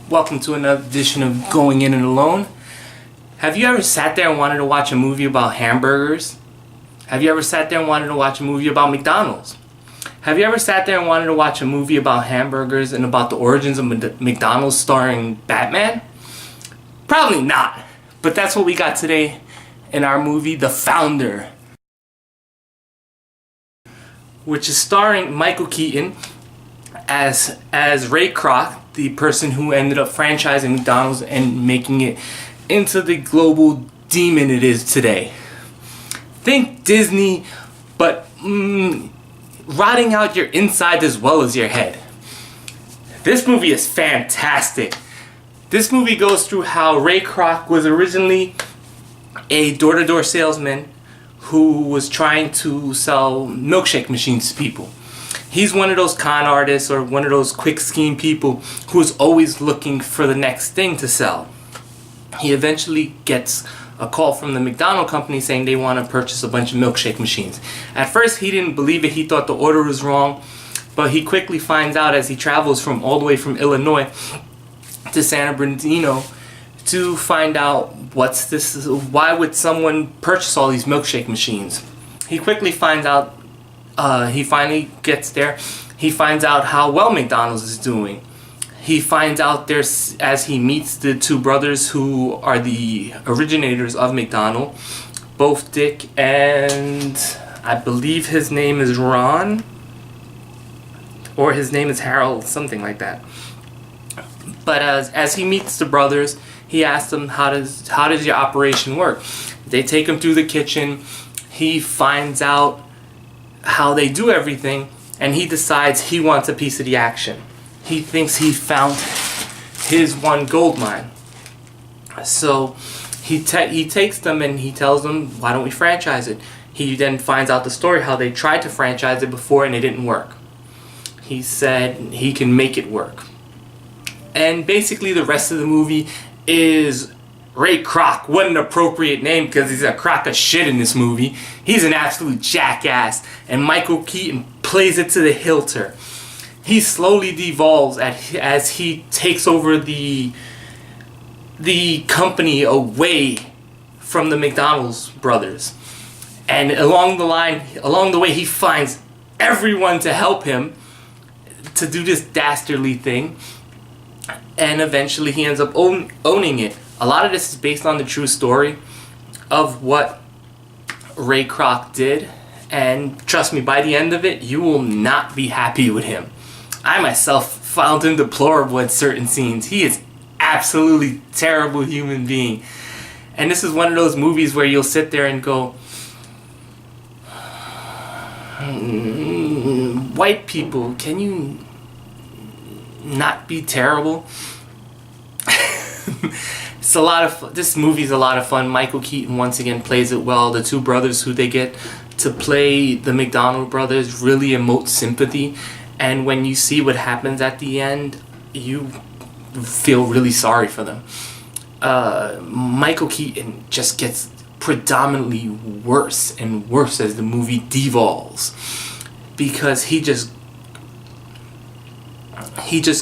Welcome to another edition of Going In and Alone. Have you ever sat there and wanted to watch a movie about hamburgers? Have you ever sat there and wanted to watch a movie about McDonald's? Have you ever sat there and wanted to watch a movie about hamburgers and about the origins of McDonald's starring Batman? Probably not. But that's what we got today in our movie, The Founder, which is starring Michael Keaton as Ray Kroc, the person who ended up franchising McDonald's and making it into the global demon it is today. Think Disney, but rotting out your inside as well as your head. This movie is fantastic. This movie goes through how Ray Kroc was originally a door-to-door salesman who was trying to sell milkshake machines to people. He's one of those con artists or one of those quick scheme people who's always looking for the next thing to sell. He eventually gets a call from the McDonald company saying they want to purchase a bunch of milkshake machines. At first he didn't believe it, he thought the order was wrong, but he quickly finds out as he travels from all the way from Illinois to San Bernardino to find out why would someone purchase all these milkshake machines. He quickly finds out, he finally gets there, he finds out how well McDonald's is doing. He finds out as he meets the two brothers who are the originators of McDonald, both Dick and I believe his name is Ron, or his name is Harold, something like that. But as he meets the brothers, he asks them, how does your operation work? They take him through the kitchen. He finds out how they do everything, and he decides he wants a piece of the action. He thinks he found his one gold mine. So he takes them and he tells them, why don't we franchise it? He then finds out the story how they tried to franchise it before and it didn't work. He said he can make it work. And basically the rest of the movie is Ray Kroc. What an appropriate name, because he's a crock of shit in this movie. He's an absolute jackass, and Michael Keaton plays it to the hilt. He slowly devolves as he takes over the company away from the McDonald's brothers. And along the way, he finds everyone to help him to do this dastardly thing. And eventually he ends up owning it. A lot of this is based on the true story of what Ray Kroc did. And trust me, by the end of it, you will not be happy with him. I myself found him deplorable at certain scenes. He is absolutely terrible human being. And this is one of those movies where you'll sit there and go, white people, can you not be terrible? It's a lot of this movie's a lot of fun. Michael Keaton once again plays it well. The two brothers who they get to play the McDonald brothers really emote sympathy, and when you see what happens at the end, you feel really sorry for them. Michael Keaton just gets predominantly worse and worse as the movie devolves, because he just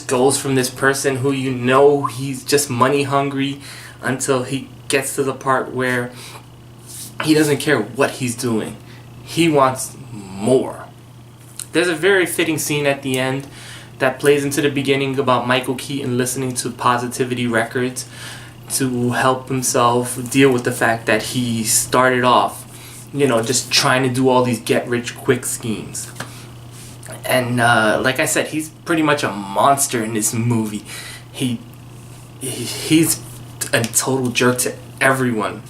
goes from this person who he's just money hungry until he gets to the part where he doesn't care what he's doing. He wants more. There's a very fitting scene at the end that plays into the beginning about Michael Keaton listening to Positivity Records to help himself deal with the fact that he started off, just trying to do all these get-rich-quick schemes. And like I said, he's pretty much a monster in this movie. He's a total jerk to everyone,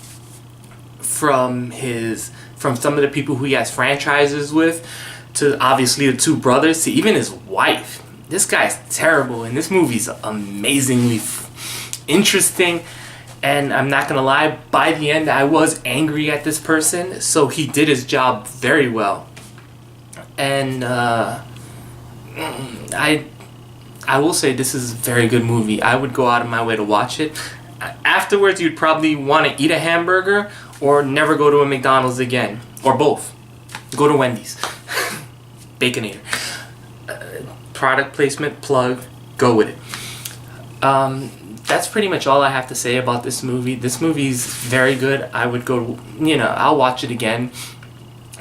from some of the people who he has franchises with, to obviously the two brothers, to even his wife. This guy's terrible, and this movie's amazingly interesting. And I'm not gonna lie, by the end I was angry at this person, so he did his job very well. And I will say this is a very good movie. I would go out of my way to watch it. Afterwards, you'd probably want to eat a hamburger or never go to a McDonald's again, or both. Go to Wendy's. Baconator. Product placement plug. Go with it. That's pretty much all I have to say about this movie. This movie's very good. I would go, I'll watch it again.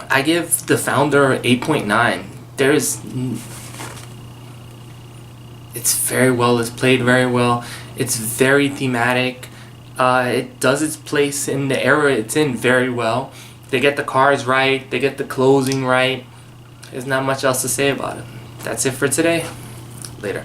I give The Founder 8.9. It's very well, it's played very well. It's very thematic. It does its place in the era it's in very well. They get the cars right. They get the closing right. There's not much else to say about it. That's it for today. Later.